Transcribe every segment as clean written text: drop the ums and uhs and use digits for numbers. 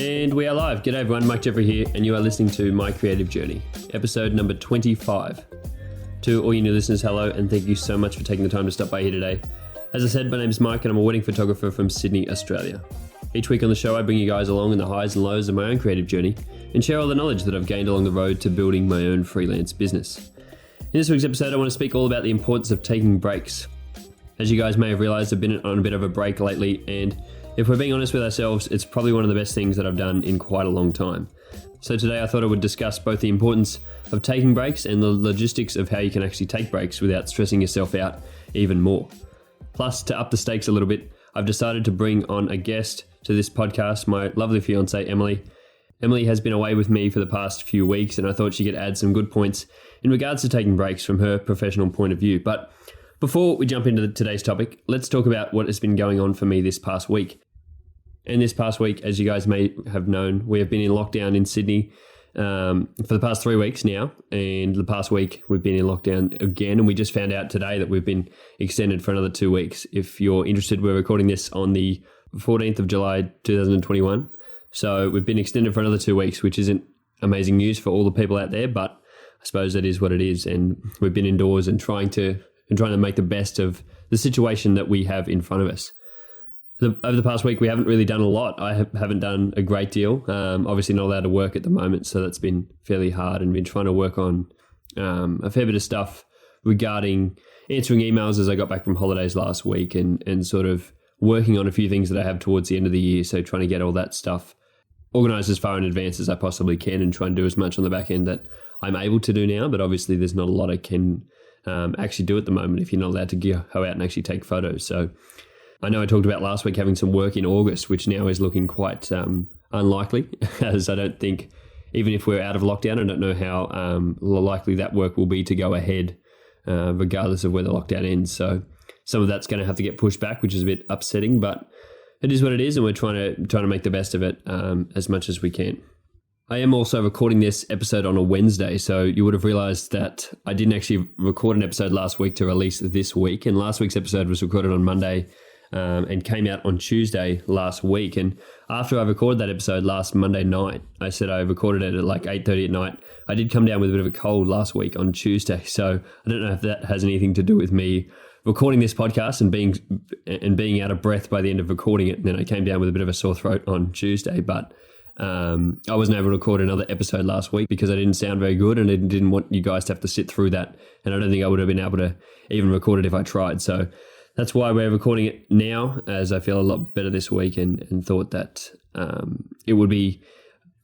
And we are live. G'day everyone, Mike Jeffrey here, and you are listening to My Creative Journey, episode number 25. To all you new listeners, hello, and thank you so much for taking the time to stop by here today. As I said, my name is Mike, and I'm a wedding photographer from Sydney, Australia. Each week on the show, I bring you guys along in the highs and lows of my own creative journey and share all the knowledge that I've gained along the road to building my own freelance business. In this week's episode, I want to speak all about the importance of taking breaks. As you guys may have realized, I've been on a bit of a break lately, and if we're being honest with ourselves, it's probably one of the best things that I've done in quite a long time. So today I thought I would discuss both the importance of taking breaks and the logistics of how you can actually take breaks without stressing yourself out even more. Plus, to up the stakes a little bit, I've decided to bring on a guest to this podcast, my lovely fiancé, Emily. Emily has been away with me for the past few weeks, and I thought she could add some good points in regards to taking breaks from her professional point of view. But before we jump into today's topic, let's talk about what has been going on for me this past week. And this past week, as you guys may have known, we have been in lockdown in Sydney for the past 3 weeks now. And the past week, we've been in lockdown again. And we just found out today that we've been extended for another 2 weeks. If you're interested, we're recording this on the 14th of July, 2021. So we've been extended for another 2 weeks, which isn't amazing news for all the people out there, but I suppose that is what it is. And we've been indoors and trying to make the best of the situation that we have in front of us. Over the past week, we haven't really done a lot. I haven't done a great deal. Obviously not allowed to work at the moment, so that's been fairly hard, and been trying to work on a fair bit of stuff regarding answering emails as I got back from holidays last week, and sort of working on a few things that I have towards the end of the year. So trying to get all that stuff organized as far in advance as I possibly can, and try and do as much on the back end that I'm able to do now. But obviously there's not a lot I can actually do at the moment if you're not allowed to go out and actually take photos. So I know I talked about last week having some work in August, which now is looking quite unlikely, as I don't think, even if we're out of lockdown, I don't know how likely that work will be to go ahead, regardless of where the lockdown ends. So some of that's going to have to get pushed back, which is a bit upsetting, but it is what it is, and we're trying to make the best of it as much as we can. I am also recording this episode on a Wednesday, so you would have realized that I didn't actually record an episode last week to release this week, and last week's episode was recorded on Monday and came out on Tuesday last week. And after I recorded that episode last Monday night, I said I recorded it at like 8:30 at night. I did come down with a bit of a cold last week on Tuesday, so I don't know if that has anything to do with me recording this podcast and being out of breath by the end of recording it. And then I came down with a bit of a sore throat on Tuesday, but I wasn't able to record another episode last week because I didn't sound very good, and I didn't want you guys to have to sit through that. And I don't think I would have been able to even record it if I tried. So that's why we're recording it now, as I feel a lot better this week, and thought that it would be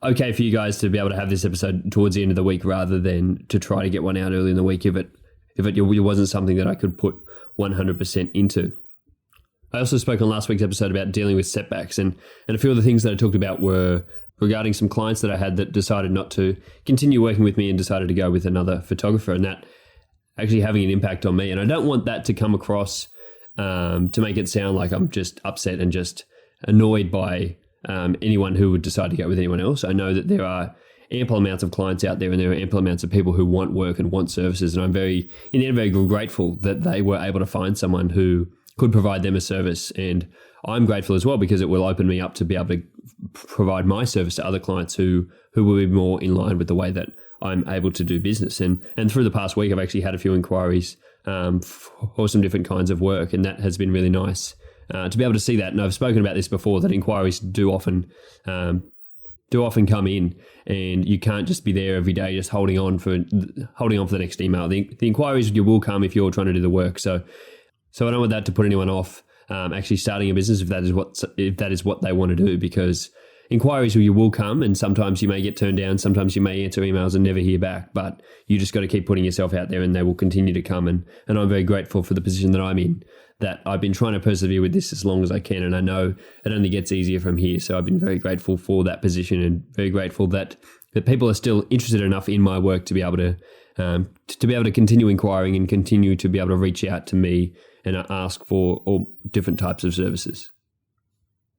okay for you guys to be able to have this episode towards the end of the week rather than to try to get one out early in the week if it wasn't something that I could put 100% into. I also spoke on last week's episode about dealing with setbacks, and a few of the things that I talked about were regarding some clients that I had that decided not to continue working with me and decided to go with another photographer, and that actually having an impact on me. And I don't want that to come across to make it sound like I'm just upset and just annoyed by anyone who would decide to go with anyone else. I know that there are ample amounts of clients out there, and there are ample amounts of people who want work and want services, and I'm very grateful that they were able to find someone who could provide them a service. And I'm grateful as well because it will open me up to be able to provide my service to other clients who will be more in line with the way that I'm able to do business. And through the past week, I've actually had a few inquiries for some different kinds of work, and that has been really nice to be able to see that. And I've spoken about this before, that inquiries do often come in, and you can't just be there every day just holding on for the next email. The inquiries will come if you're trying to do the work. So I don't want that to put anyone off actually starting a business if that is what they want to do, because inquiries will come, and sometimes you may get turned down, sometimes you may answer emails and never hear back, but you just got to keep putting yourself out there, and they will continue to come. And I'm very grateful for the position that I'm in, that I've been trying to persevere with this as long as I can, and I know it only gets easier from here. So I've been very grateful for that position, and very grateful that people are still interested enough in my work to be able to continue inquiring and continue to be able to reach out to me and ask for all different types of services.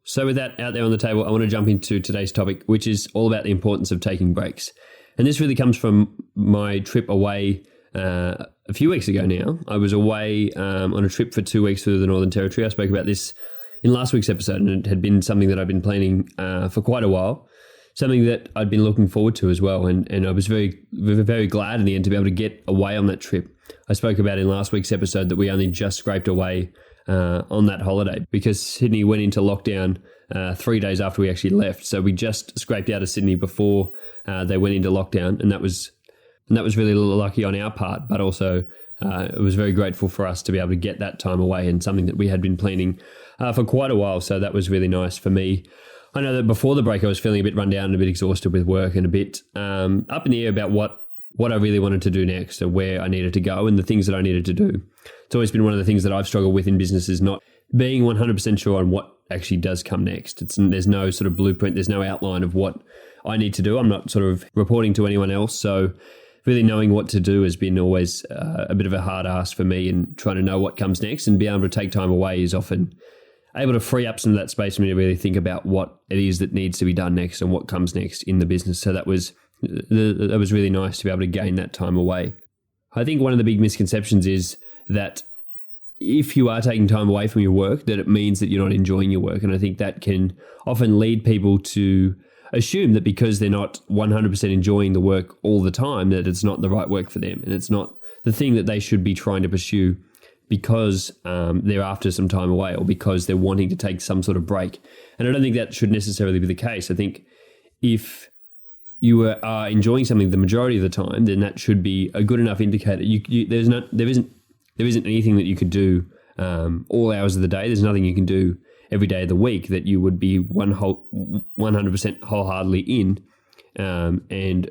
So with that out there on the table, I want to jump into today's topic, which is all about the importance of taking breaks. And this really comes from my trip away a few weeks ago now. I was away on a trip for 2 weeks through the Northern Territory. I spoke about this in last week's episode, and it had been something that I've been planning for quite a while, something that I'd been looking forward to as well. And I was very, very glad in the end to be able to get away on that trip. I spoke about in last week's episode that we only just scraped away on that holiday because Sydney went into lockdown 3 days after we actually left. So we just scraped out of Sydney before they went into lockdown, and that was really lucky on our part, but also it was very grateful for us to be able to get that time away, and something that we had been planning for quite a while. So that was really nice for me. I know that before the break I was feeling a bit run down and a bit exhausted with work and a bit up in the air about what I really wanted to do next, or where I needed to go and the things that I needed to do. It's always been one of the things that I've struggled with in business, is not being 100% sure on what actually does come next. There's no sort of blueprint, there's no outline of what I need to do. I'm not sort of reporting to anyone else, so really knowing what to do has been always a bit of a hard ask for me, and trying to know what comes next and be able to take time away is often able to free up some of that space for me to really think about what it is that needs to be done next and what comes next in the business. So that was really nice to be able to gain that time away. I think one of the big misconceptions is that if you are taking time away from your work, that it means that you're not enjoying your work. And I think that can often lead people to assume that because they're not 100% enjoying the work all the time, that it's not the right work for them. And it's not the thing that they should be trying to pursue because they're after some time away, or because they're wanting to take some sort of break. And I don't think that should necessarily be the case. I think if you are enjoying something the majority of the time, then that should be a good enough indicator. There isn't anything that you could do all hours of the day. There's nothing you can do every day of the week that you would be 100% wholeheartedly in, and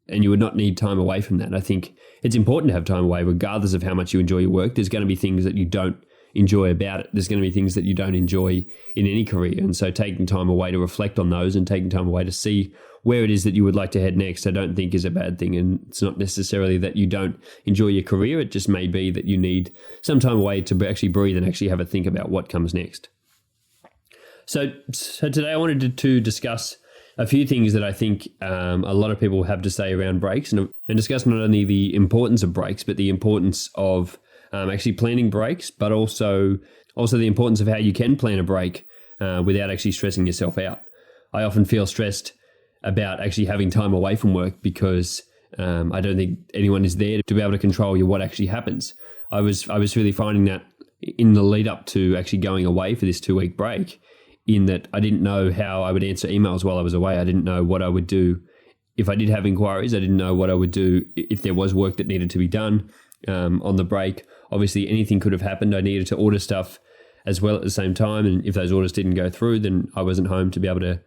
you would not need time away from that. I think it's important to have time away regardless of how much you enjoy your work. There's going to be things that you don't enjoy about it. There's going to be things that you don't enjoy in any career. And so taking time away to reflect on those and taking time away to see where it is that you would like to head next, I don't think is a bad thing. And it's not necessarily that you don't enjoy your career. It just may be that you need some time away to actually breathe and actually have a think about what comes next. So today I wanted to discuss a few things that I think a lot of people have to say around breaks, and discuss not only the importance of breaks, but the importance of actually planning breaks, but also the importance of how you can plan a break without actually stressing yourself out. I often feel stressed about actually having time away from work because I don't think anyone is there to be able to control what actually happens. I was really finding that in the lead up to actually going away for this 2-week break, in that I didn't know how I would answer emails while I was away. I didn't know what I would do if I did have inquiries. I didn't know what I would do if there was work that needed to be done on the break. Obviously, anything could have happened. I needed to order stuff as well at the same time, and if those orders didn't go through, then I wasn't home to be able to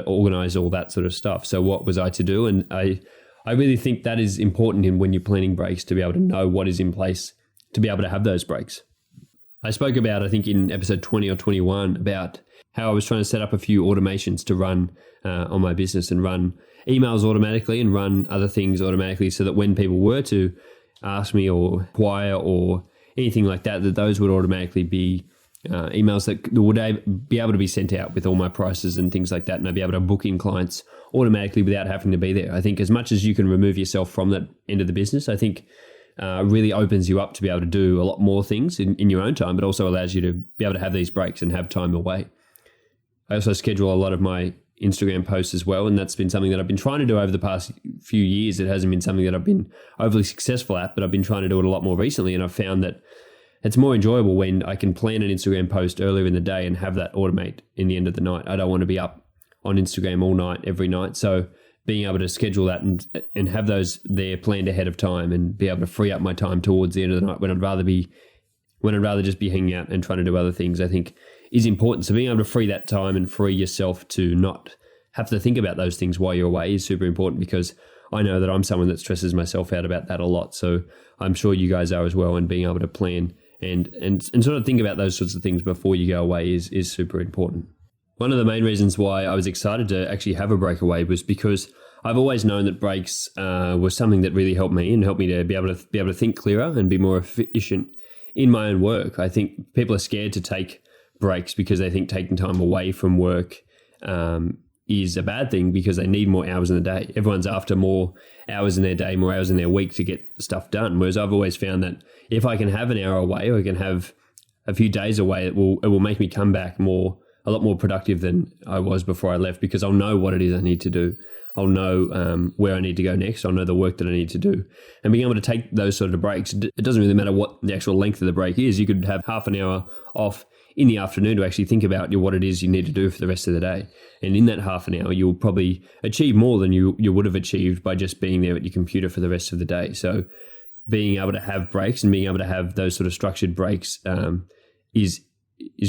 organize all that sort of stuff. So what was I to do? And I really think that is important when you're planning breaks, to be able to know what is in place to be able to have those breaks. I spoke about, I think in episode 20 or 21, about how I was trying to set up a few automations to run on my business and run emails automatically and run other things automatically, so that when people were to ask me or inquire or anything like that, that those would automatically be emails that would be able to be sent out with all my prices and things like that, and I'd be able to book in clients automatically without having to be there. I think as much as you can remove yourself from that end of the business, I think really opens you up to be able to do a lot more things in your own time, but also allows you to be able to have these breaks and have time away. I also schedule a lot of my Instagram posts as well, and that's been something that I've been trying to do over the past few years. It hasn't been something that I've been overly successful at, but I've been trying to do it a lot more recently, and I've found that it's more enjoyable when I can plan an Instagram post earlier in the day and have that automate in the end of the night. I don't want to be up on Instagram all night, every night, so being able to schedule that and have those there planned ahead of time and be able to free up my time towards the end of the night when I'd rather just be hanging out and trying to do other things, I think is important. So being able to free that time and free yourself to not have to think about those things while you're away is super important, because I know that I'm someone that stresses myself out about that a lot. So I'm sure you guys are as well, and being able to plan and sort of think about those sorts of things before you go away is super important. One of the main reasons why I was excited to actually have a breakaway was because I've always known that breaks was something that really helped me to be able to think clearer and be more efficient in my own work. I think people are scared to take breaks because they think taking time away from work is a bad thing, because they need more hours in the day. Everyone's after more hours in their day, more hours in their week to get stuff done. Whereas I've always found that if I can have an hour away, or I can have a few days away, it will make me come back a lot more productive than I was before I left, because I'll know what it is I need to do. I'll know where I need to go next. I'll know the work that I need to do. And being able to take those sort of breaks, it doesn't really matter what the actual length of the break is. You could have half an hour off in the afternoon to actually think about what it is you need to do for the rest of the day. And in that half an hour, you'll probably achieve more than you would have achieved by just being there at your computer for the rest of the day. So being able to have breaks and being able to have those sort of structured breaks is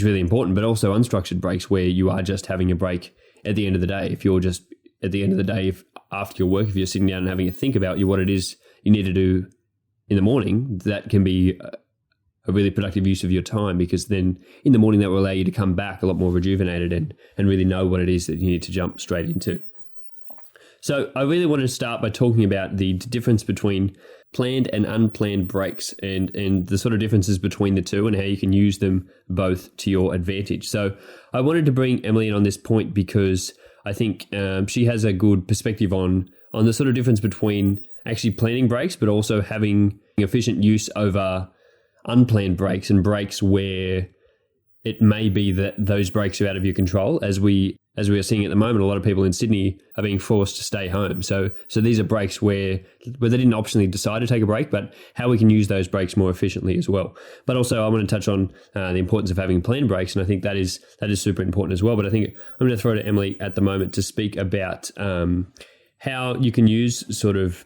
really important, but also unstructured breaks where you are just having a break at the end of the day. If you're just at the end of the day, if after your work, if you're sitting down and having a think about what it is you need to do in the morning, that can be a really productive use of your time, because then in the morning that will allow you to come back a lot more rejuvenated and really know what it is that you need to jump straight into. So I really wanted to start by talking about the difference between planned and unplanned breaks and the sort of differences between the two and how you can use them both to your advantage. So I wanted to bring Emily in on this point because I think she has a good perspective on the sort of difference between actually planning breaks, but also having efficient use over unplanned breaks and breaks where it may be that those breaks are out of your control. As we are seeing at the moment, a lot of people in Sydney are being forced to stay home. So these are breaks where they didn't optionally decide to take a break, but how we can use those breaks more efficiently as well. But also I want to touch on the importance of having planned breaks, and I think that is super important as well. But I think I'm going to throw to Emily at the moment to speak about how you can use sort of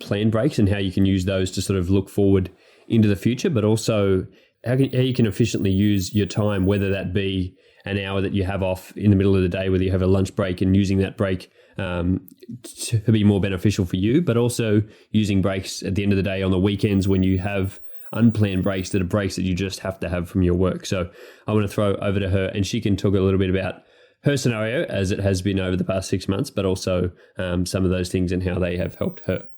planned breaks and how you can use those to sort of look forward into the future, but also how you can efficiently use your time, whether that be an hour that you have off in the middle of the day, whether you have a lunch break and using that break to be more beneficial for you, but also using breaks at the end of the day on the weekends when you have unplanned breaks that are breaks that you just have to have from your work. So I want to throw over to her and she can talk a little bit about her scenario as it has been over the past 6 months, but also some of those things and how they have helped her.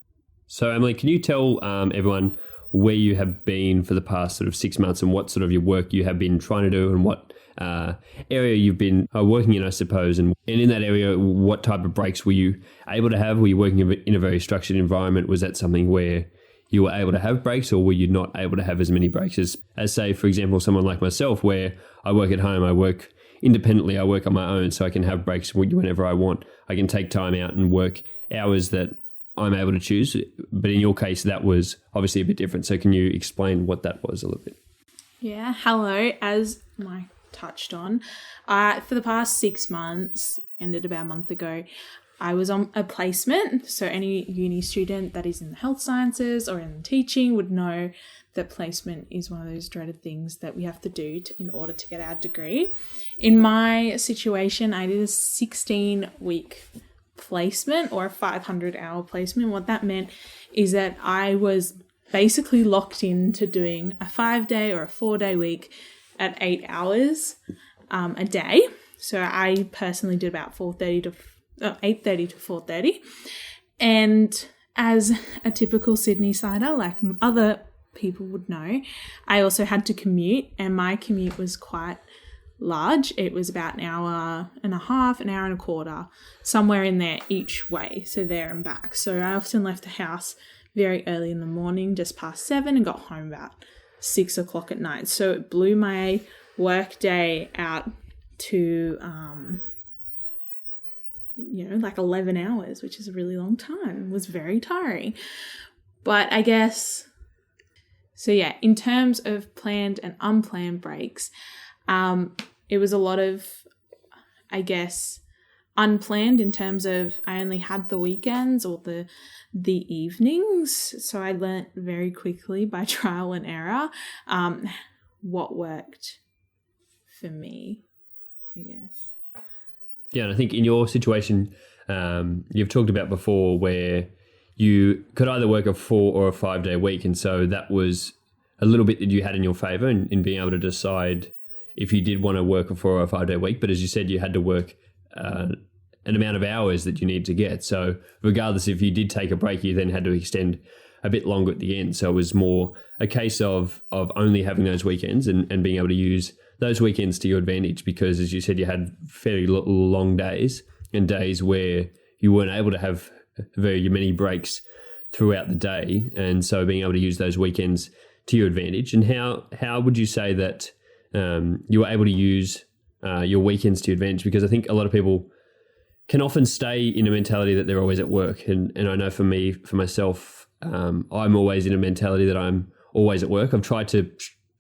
So Emily, can you tell everyone where you have been for the past sort of 6 months and what sort of your work you have been trying to do and what area you've been working in, I suppose, and in that area, what type of breaks were you able to have? Were you working in a very structured environment? Was that something where you were able to have breaks, or were you not able to have as many breaks as say, for example, someone like myself, where I work at home, I work independently, I work on my own, so I can have breaks whenever I want. I can take time out and work hours that I'm able to choose. But in your case, that was obviously a bit different. So can you explain what that was a little bit? Yeah, hello. As Mike touched on, for the past 6 months, ended about a month ago, I was on a placement. So any uni student that is in the health sciences or in teaching would know that placement is one of those dreaded things that we have to do in order to get our degree. In my situation, I did a 16-week placement or a 500-hour placement. What that meant is that I was basically locked into doing a 5-day or a 4-day week at 8 hours a day. So I personally did about 8:30 to 4:30. And as a typical Sydney-sider, like other people would know, I also had to commute, and my commute was quite large. It was about an hour and a half, an hour and a quarter, somewhere in there each way, so there and back. So I often left the house very early in the morning, just past 7, and got home about 6 o'clock at night. So it blew my work day out to like 11 hours, which is a really long time. It was very tiring. But I guess, so yeah, in terms of planned and unplanned breaks, it was a lot of, I guess, unplanned in terms of I only had the weekends or the evenings. So I learnt very quickly by trial and error what worked for me, I guess. Yeah, and I think in your situation, you've talked about before where you could either work a 4 or a 5-day week. And so that was a little bit that you had in your favor in being able to decide if you did want to work a 4 or a 5-day week. But as you said, you had to work an amount of hours that you need to get. So regardless, if you did take a break, you then had to extend a bit longer at the end. So it was more a case of only having those weekends and being able to use those weekends to your advantage, because as you said, you had fairly long days and days where you weren't able to have very many breaks throughout the day. And so being able to use those weekends to your advantage. And how would you say that you were able to use your weekends to your advantage, because I think a lot of people can often stay in a mentality that they're always at work. And I know for myself, I'm always in a mentality that I'm always at work. I've tried to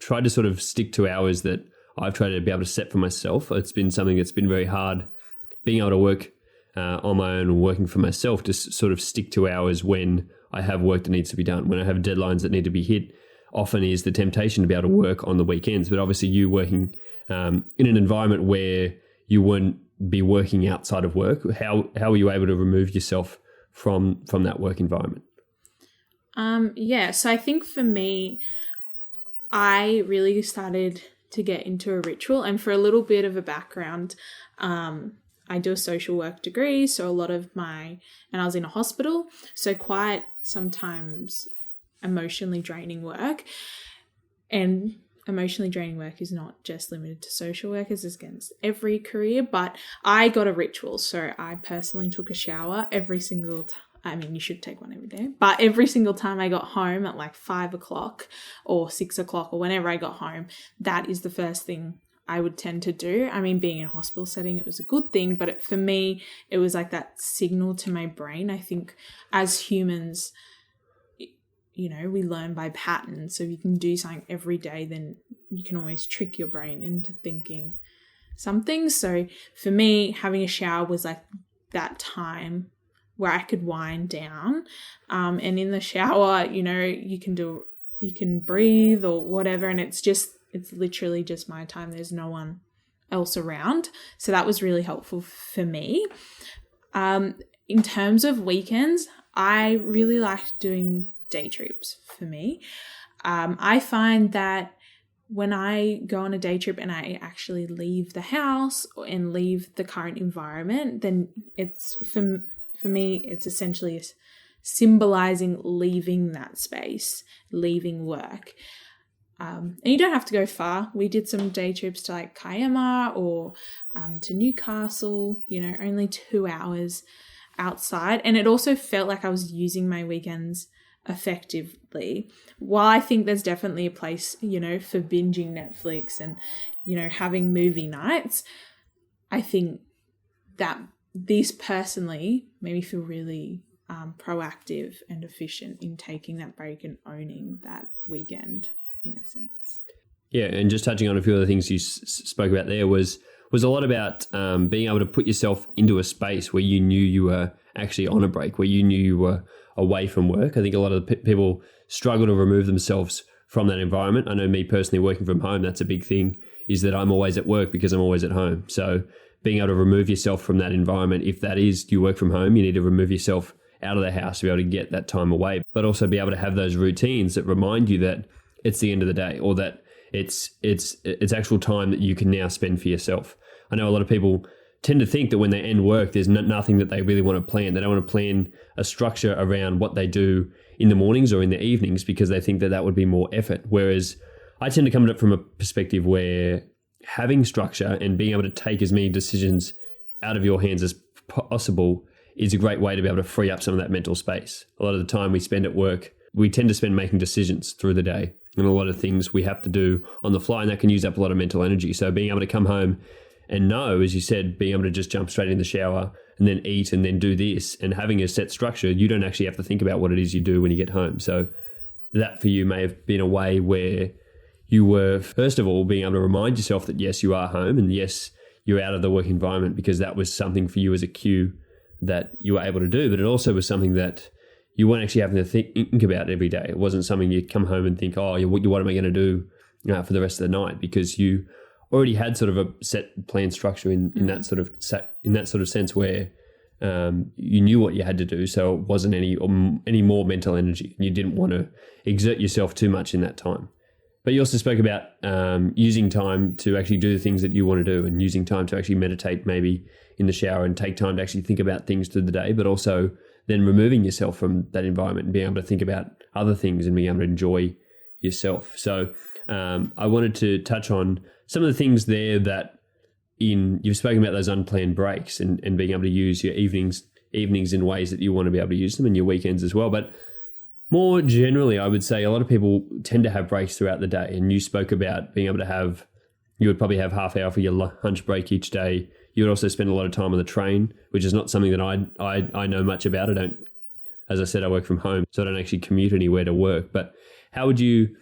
sort of stick to hours that I've tried to be able to set for myself. It's been something that's been very hard, being able to work on my own and working for myself, to sort of stick to hours when I have work that needs to be done, when I have deadlines that need to be hit. Often is the temptation to be able to work on the weekends, but obviously you working in an environment where you wouldn't be working outside of work. How were you able to remove yourself from that work environment? So I think for me, I really started to get into a ritual. And for a little bit of a background, I do a social work degree, so a lot of and I was in a hospital, so quite sometimes emotionally draining work. And emotionally draining work is not just limited to social workers, it's against every career, but I got a ritual. So I personally took a shower every single time. I mean, you should take one every day, but every single time I got home at like 5 o'clock or 6 o'clock or whenever I got home, that is the first thing I would tend to do. I mean, being in a hospital setting, it was a good thing, but for me, it was like that signal to my brain. I think as humans, we learn by patterns. So if you can do something every day, then you can always trick your brain into thinking something. So for me, having a shower was like that time where I could wind down. And in the shower, you can breathe or whatever. And it's literally just my time. There's no one else around. So that was really helpful for me. In terms of weekends, I really liked doing day trips for me. I find that when I go on a day trip and I actually leave the house and leave the current environment, then it's for me, it's essentially symbolizing leaving that space, leaving work. And you don't have to go far. We did some day trips to like Kiama or to Newcastle, only 2 hours outside. And it also felt like I was using my weekends effectively. While I think there's definitely a place, for binging Netflix and, having movie nights, I think that these personally made me feel really proactive and efficient in taking that break and owning that weekend in a sense. Yeah, and just touching on a few of the things you spoke about there was a lot about being able to put yourself into a space where you knew you were actually on a break, where you knew you were away from work. I think a lot of the people struggle to remove themselves from that environment. I know me personally, working from home, that's a big thing, is that I'm always at work because I'm always at home. So being able to remove yourself from that environment, if that is you work from home, you need to remove yourself out of the house to be able to get that time away, but also be able to have those routines that remind you that it's the end of the day, or that it's actual time that you can now spend for yourself. I know a lot of people tend to think that when they end work, there's nothing that they really want to plan. They don't want to plan a structure around what they do in the mornings or in the evenings because they think that would be more effort. Whereas I tend to come at it from a perspective where having structure and being able to take as many decisions out of your hands as possible is a great way to be able to free up some of that mental space. A lot of the time we spend at work, we tend to spend making decisions through the day, and a lot of things we have to do on the fly, and that can use up a lot of mental energy. So being able to come home and know, as you said, being able to just jump straight in the shower and then eat and then do this, and having a set structure, you don't actually have to think about what it is you do when you get home. So that for you may have been a way where you were, first of all, being able to remind yourself that yes, you are home, and yes, you're out of the work environment, because that was something for you as a cue that you were able to do. But it also was something that you weren't actually having to think about every day. It wasn't something you'd come home and think, what am I going to do for the rest of the night? Because you already had sort of a set plan structure in that sort of sense where you knew what you had to do. So it wasn't any more mental energy. You didn't want to exert yourself too much in that time. But you also spoke about using time to actually do the things that you want to do, and using time to actually meditate maybe in the shower and take time to actually think about things through the day, but also then removing yourself from that environment and being able to think about other things and being able to enjoy yourself. So I wanted to touch on some of the things there that you've spoken about, those unplanned breaks and being able to use your evenings in ways that you want to be able to use them, and your weekends as well. But more generally, I would say a lot of people tend to have breaks throughout the day, and you spoke about being able to have you would probably have half hour for your lunch break each day. You would also spend a lot of time on the train, which is not something that I know much about. As I said, I work from home, so I don't actually commute anywhere to work. But how would you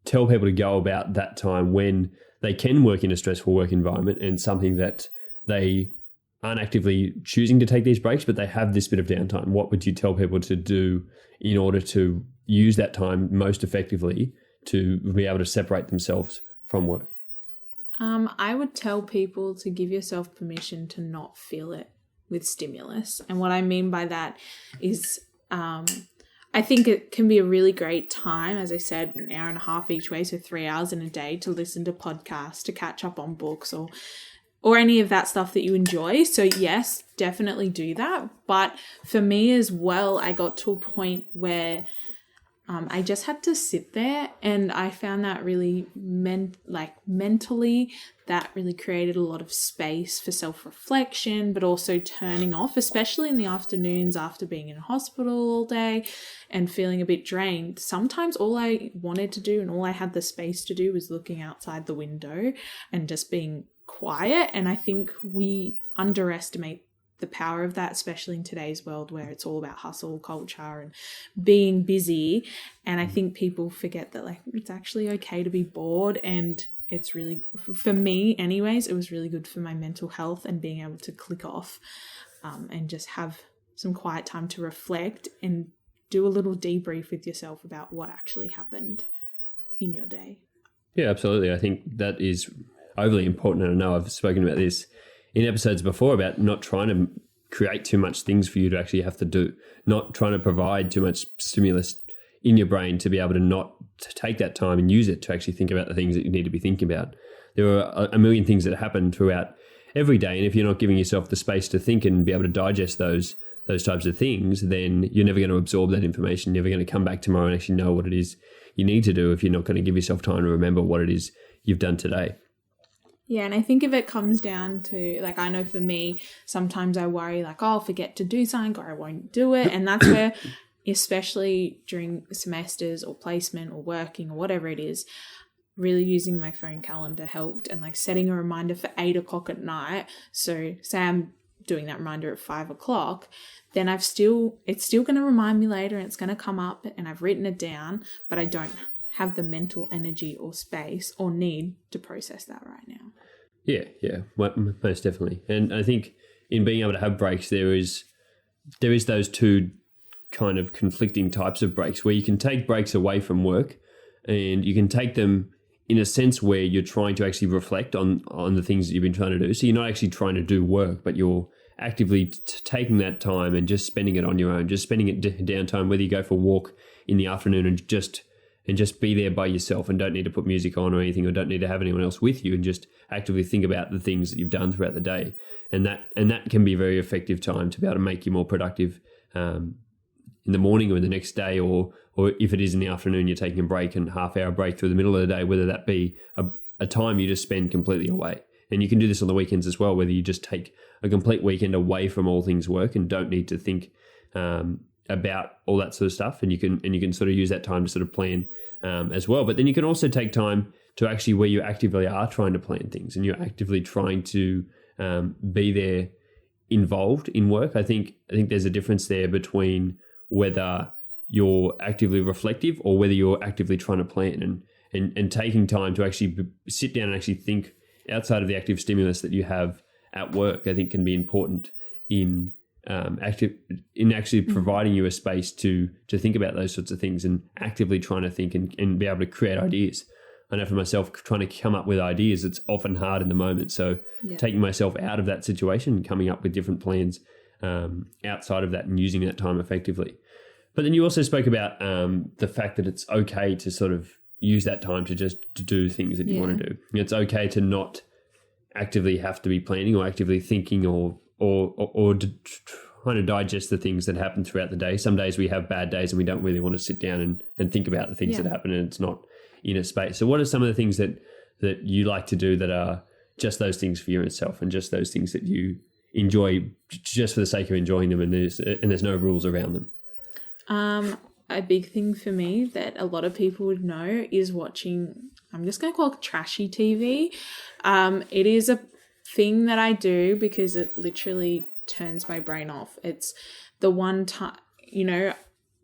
tell people to go about that time when they can work in a stressful work environment and something that they aren't actively choosing to take these breaks, but they have this bit of downtime? What would you tell people to do in order to use that time most effectively to be able to separate themselves from work? I would tell people to give yourself permission to not feel it with stimulus. And what I mean by that is I think it can be a really great time, as I said, an hour and a half each way, so 3 hours in a day, to listen to podcasts, to catch up on books or any of that stuff that you enjoy. So yes, definitely do that. But for me as well, I got to a point where I just had to sit there, and I found that really mentally that really created a lot of space for self-reflection, but also turning off, especially in the afternoons after being in a hospital all day and feeling a bit drained. Sometimes all I wanted to do and all I had the space to do was looking outside the window and just being quiet. And I think we underestimate the power of that, especially in today's world where it's all about hustle culture and being busy. And I think people forget that it's actually okay to be bored, and it's really, for me anyways, it was really good for my mental health and being able to click off and just have some quiet time to reflect and do a little debrief with yourself about what actually happened in your day. Yeah, absolutely. I think that is overly important, and I know I've spoken about this in episodes before about not trying to create too much things for you to actually have to do, not trying to provide too much stimulus in your brain to be able to not to take that time and use it to actually think about the things that you need to be thinking about. There are a million things that happen throughout every day, and if you're not giving yourself the space to think and be able to digest those types of things, then you're never going to absorb that information. You're never going to come back tomorrow and actually know what it is you need to do if you're not going to give yourself time to remember what it is you've done today. Yeah, and I think if it comes down to, I know for me, sometimes I worry, I'll forget to do something or I won't do it. And that's where, especially during semesters or placement or working or whatever it is, really using my phone calendar helped, and setting a reminder for 8 o'clock at night. So say I'm doing that reminder at 5 o'clock, then it's still going to remind me later and it's going to come up and I've written it down, but I don't have the mental energy or space or need to process that right now. Yeah, most definitely. And I think in being able to have breaks, there is those two kind of conflicting types of breaks where you can take breaks away from work, and you can take them in a sense where you're trying to actually reflect on the things that you've been trying to do. So you're not actually trying to do work, but you're actively taking that time and just spending it on your own, just spending it downtime, whether you go for a walk in the afternoon and just be there by yourself and don't need to put music on or anything, or don't need to have anyone else with you, and just actively think about the things that you've done throughout the day. And that can be a very effective time to be able to make you more productive in the morning or in the next day, or if it is in the afternoon, you're taking a break and half-hour break through the middle of the day, whether that be a time you just spend completely away. And you can do this on the weekends as well, whether you just take a complete weekend away from all things work and don't need to think about all that sort of stuff, and you can sort of use that time to sort of plan as well. But then you can also take time to actually where you actively are trying to plan things and you're actively trying to be there involved in work. I think there's a difference there between whether you're actively reflective or whether you're actively trying to plan, and taking time to actually sit down and actually think outside of the active stimulus that you have at work, I think can be important in actually providing you a space to think about those sorts of things and actively trying to think and be able to create ideas. I know for myself, trying to come up with ideas, it's often hard in the moment. So taking myself out of that situation and coming up with different plans outside of that and using that time effectively. But then you also spoke about the fact that it's okay to sort of use that time to do things that you want to do. It's okay to not actively have to be planning or actively thinking or trying to digest the things that happen throughout the day. Some days we have bad days and we don't really want to sit down and think about the things that happen, and it's not in a space. So what are some of the things that you like to do that are just those things for yourself and just those things that you enjoy just for the sake of enjoying them, and there's no rules around them? A big thing for me that a lot of people would know is watching I'm just going to call it trashy TV. It is a thing that I do because it literally turns my brain off. It's the one time,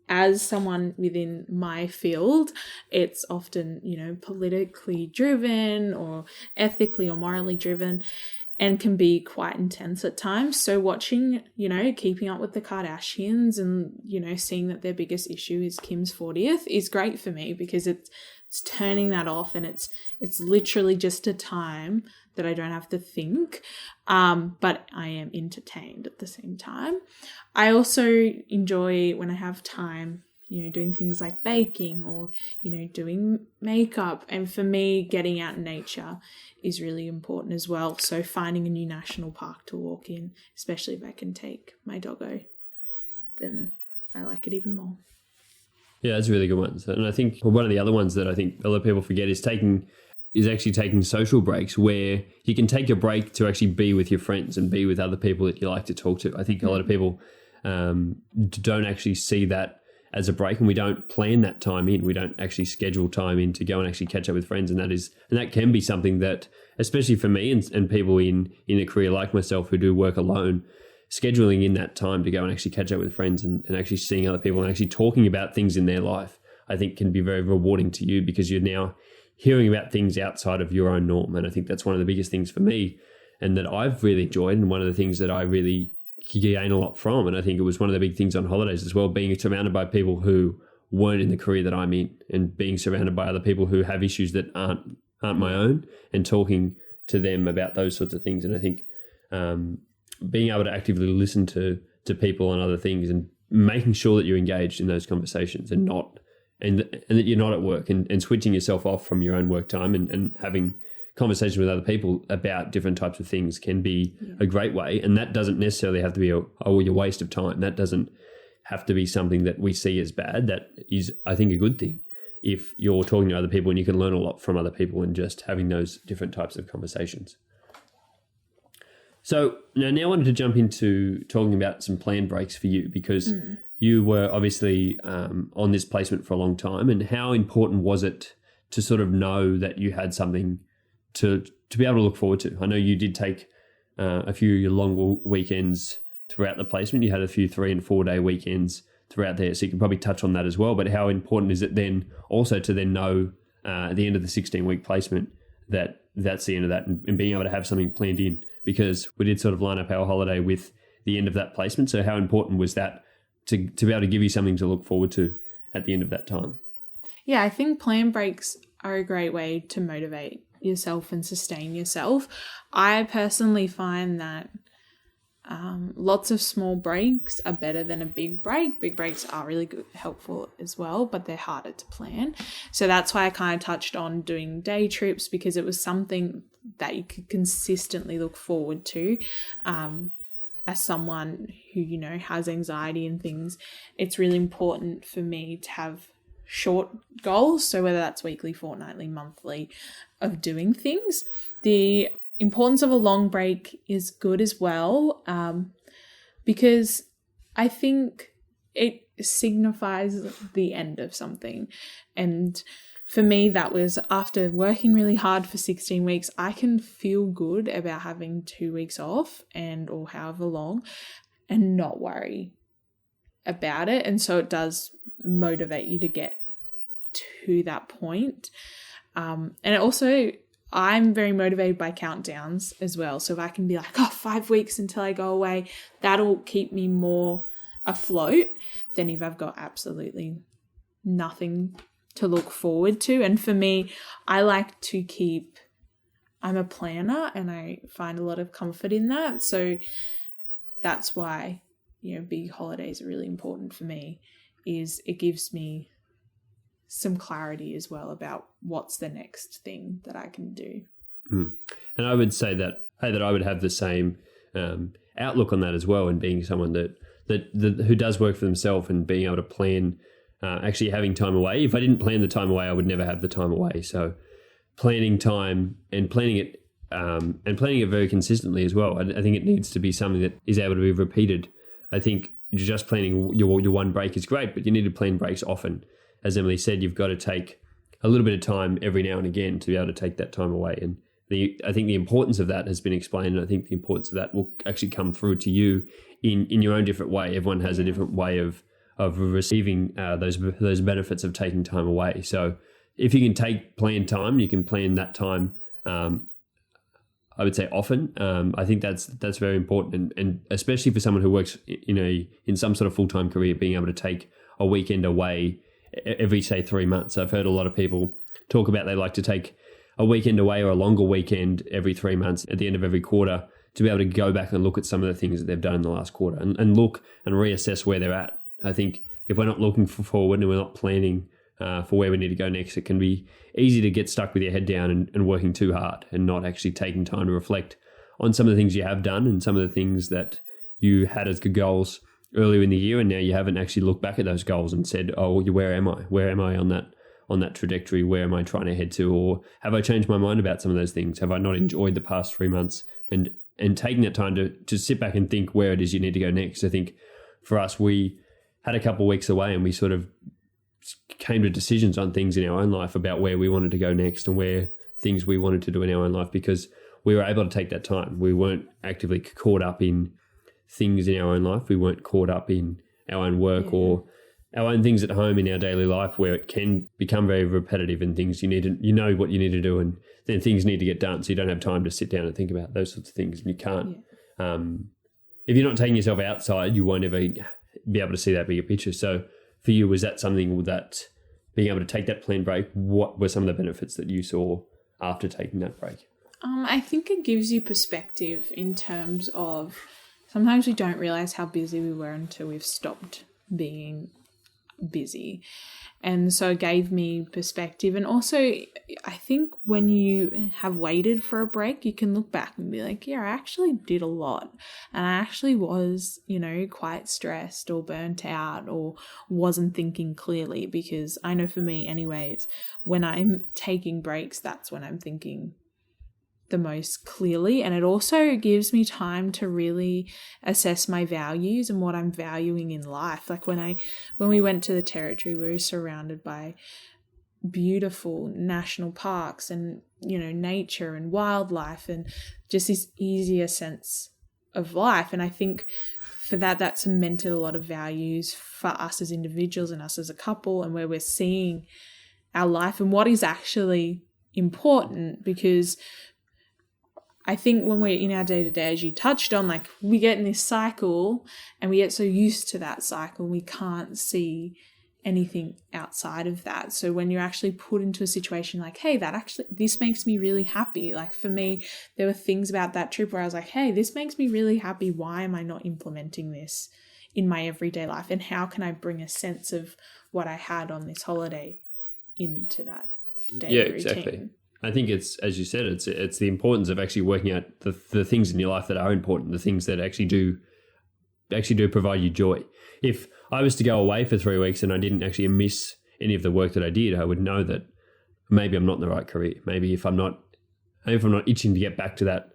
as someone within my field, it's often, politically driven or ethically or morally driven and can be quite intense at times. So watching, Keeping Up with the Kardashians and, seeing that their biggest issue is Kim's 40th is great for me because it's turning that off, and it's literally just a time that I don't have to think, but I am entertained at the same time. I also enjoy when I have time, doing things like baking or, doing makeup. And for me, getting out in nature is really important as well. So finding a new national park to walk in, especially if I can take my doggo, then I like it even more. Yeah, that's a really good one. And I think one of the other ones that I think a lot of people forget is actually taking social breaks, where you can take a break to actually be with your friends and be with other people that you like to talk to. I think a lot of people don't actually see that as a break, and we don't plan that time in. We don't actually schedule time in to go and actually catch up with friends, and that can be something that, especially for me and people in a career like myself who do work alone, scheduling in that time to go and actually catch up with friends and actually seeing other people and actually talking about things in their life, I think can be very rewarding to you because you're now hearing about things outside of your own norm. And I think that's one of the biggest things for me and that I've really enjoyed, and one of the things that I really gain a lot from. And I think it was one of the big things on holidays as well, being surrounded by people who weren't in the career that I'm in and being surrounded by other people who have issues that aren't my own and talking to them about those sorts of things. And I think being able to actively listen to people and other things and making sure that you're engaged in those conversations and that you're not at work and switching yourself off from your own work time and having conversations with other people about different types of things can be a great way. And that doesn't necessarily have to be your waste of time. That doesn't have to be something that we see as bad. That is, I think, a good thing if you're talking to other people and you can learn a lot from other people and just having those different types of conversations. So now I wanted to jump into talking about some planned breaks for you, because you were obviously on this placement for a long time. And how important was it to sort of know that you had something to be able to look forward to? I know you did take a few long weekends throughout the placement. You had a few 3 and 4 day weekends throughout there. So you can probably touch on that as well. But how important is it then also to then know at the end of the 16-week placement that that's the end of that and being able to have something planned in? Because we did sort of line up our holiday with the end of that placement. So how important was that to be able to give you something to look forward to at the end of that time? Yeah, I think plan breaks are a great way to motivate yourself and sustain yourself. I personally find that lots of small breaks are better than a big break. Big breaks are really good, helpful as well, but they're harder to plan. So that's why I kind of touched on doing day trips, because it was something that you could consistently look forward to. As someone who, has anxiety and things, it's really important for me to have short goals. So whether that's weekly, fortnightly, monthly, of doing things. The importance of a long break is good as well, because I think it signifies the end of something. And for me, that was after working really hard for 16 weeks, I can feel good about having 2 weeks off or however long and not worry about it. And so it does motivate you to get to that point. And it also, I'm very motivated by countdowns as well. So if I can be like, 5 weeks until I go away, that'll keep me more afloat than if I've got absolutely nothing to look forward to. And for me, I like to I'm a planner and I find a lot of comfort in that. So that's why, big holidays are really important for me, is it gives me some clarity as well about what's the next thing that I can do. And I would say that I would have the same outlook on that as well, and being someone that who does work for themselves and being able to plan, actually having time away. If I didn't plan the time away, I would never have the time away. So planning time and planning it very consistently as well. I think it needs to be something that is able to be repeated. I think just planning your one break is great, but you need to plan breaks often. As Emily said, you've got to take a little bit of time every now and again to be able to take that time away. And I think the importance of that has been explained, and I think the importance of that will actually come through to you in your own different way. Everyone has a different way of receiving those benefits of taking time away. So if you can plan time, you can plan that time. I would say often. I think that's very important, and especially for someone who works in some sort of full-time career, being able to take a weekend away every, say, 3 months. I've heard a lot of people talk about they like to take a weekend away or a longer weekend every 3 months at the end of every quarter to be able to go back and look at some of the things that they've done in the last quarter and look and reassess where they're at. I think if we're not looking forward and we're not planning for where we need to go next, it can be easy to get stuck with your head down and working too hard and not actually taking time to reflect on some of the things you have done and some of the things that you had as good goals earlier in the year, and now you haven't actually looked back at those goals and said, oh, where am I? Where am I on that trajectory? Where am I trying to head to? Or have I changed my mind about some of those things? Have I not enjoyed the past 3 months? And taking that time to sit back and think where it is you need to go next. I think for us, we had a couple of weeks away and we sort of came to decisions on things in our own life about where we wanted to go next and where things we wanted to do in our own life, because we were able to take that time. We weren't actively caught up in things in our own life. We weren't caught up in our own work or our own things at home in our daily life, where it can become very repetitive and things you know what you need to do, and then things need to get done. So you don't have time to sit down and think about those sorts of things. You can't. Yeah. If you're not taking yourself outside, you won't ever be able to see that bigger picture. So for you, was that something that being able to take that planned break, what were some of the benefits that you saw after taking that break? I think it gives you perspective in terms of sometimes we don't realize how busy we were until we've stopped being busy. And so it gave me perspective. And also, I think when you have waited for a break, you can look back and be like, yeah, I actually did a lot. And I actually was, quite stressed or burnt out or wasn't thinking clearly, because I know for me anyways, when I'm taking breaks, that's when I'm thinking the most clearly. And it also gives me time to really assess my values and what I'm valuing in life. Like when we went to the Territory, we were surrounded by beautiful national parks and, nature and wildlife and just this easier sense of life. And I think for that cemented a lot of values for us as individuals and us as a couple, and where we're seeing our life and what is actually important. Because I think when we're in our day-to-day, as you touched on, like we get in this cycle and we get so used to that cycle, we can't see anything outside of that. So when you're actually put into a situation like, hey, this makes me really happy. Like for me, there were things about that trip where I was like, hey, this makes me really happy. Why am I not implementing this in my everyday life? And how can I bring a sense of what I had on this holiday into that daily routine? Exactly. I think it's, as you said, it's the importance of actually working out the things in your life that are important, the things that actually do provide you joy. If I was to go away for 3 weeks and I didn't actually miss any of the work that I did, I would know that maybe I'm not in the right career. Maybe if I'm not itching to get back to that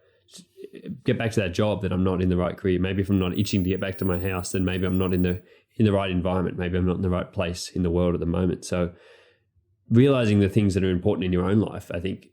job, that I'm not in the right career. Maybe if I'm not itching to get back to my house, then maybe I'm not in the right environment. Maybe I'm not in the right place in the world at the moment. So realizing the things that are important in your own life, I think,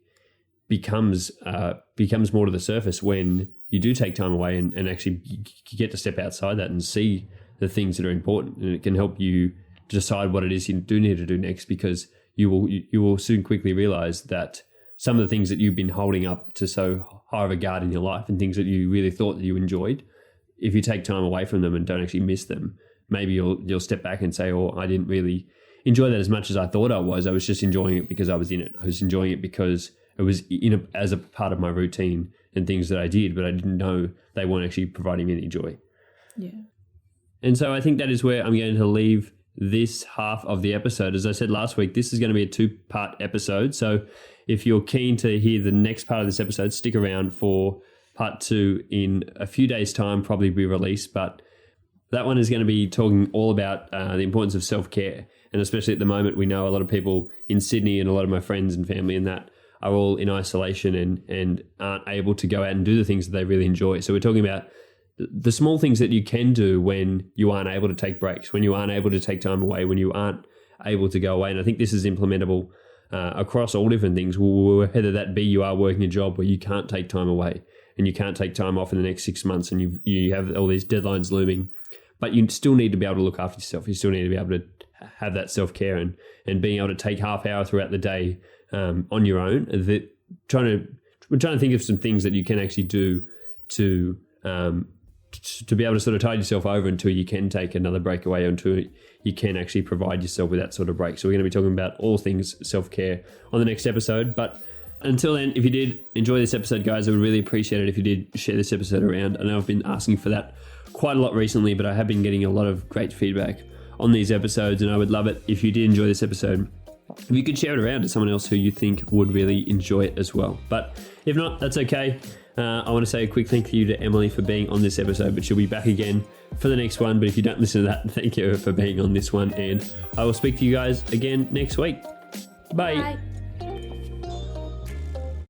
becomes more to the surface when you do take time away and actually you get to step outside that and see the things that are important, and it can help you decide what it is you do need to do next, because you will soon quickly realize that some of the things that you've been holding up to so high of a guard in your life and things that you really thought that you enjoyed, if you take time away from them and don't actually miss them, maybe you'll step back and say, oh, I didn't really enjoy that as much as I thought I was. I was just enjoying it because I was in it. I was enjoying it because it was as a part of my routine and things that I did, but I didn't know they weren't actually providing me any joy. Yeah. And so I think that is where I'm going to leave this half of the episode. As I said last week, this is going to be a 2-part episode. So if you're keen to hear the next part of this episode, stick around for part 2 in a few days' time, probably be released. But that one is going to be talking all about the importance of self-care. And especially at the moment, we know a lot of people in Sydney and a lot of my friends and family and that are all in isolation and aren't able to go out and do the things that they really enjoy. So we're talking about the small things that you can do when you aren't able to take breaks, when you aren't able to take time away, when you aren't able to go away. And I think this is implementable across all different things, whether that be you are working a job where you can't take time away and you can't take time off in the next 6 months and you have all these deadlines looming, but you still need to be able to look after yourself. You still need to be able to have that self-care and being able to take half hour throughout the day on your own. We're trying to think of some things that you can actually do to be able to sort of tide yourself over until you can take another breakaway, until you can actually provide yourself with that sort of break. So we're going to be talking about all things self-care on the next episode. But until then, if you did enjoy this episode, guys, I would really appreciate it if you did share this episode around. I know I've been asking for that quite a lot recently, but I have been getting a lot of great feedback on these episodes, and I would love it if you did enjoy this episode, if you could share it around to someone else who you think would really enjoy it as well. But if not, that's okay. I want to say a quick thank you to Emily for being on this episode, but she'll be back again for the next one. But if you don't listen to that, thank you for being on this one, and I will speak to you guys again next week. Bye.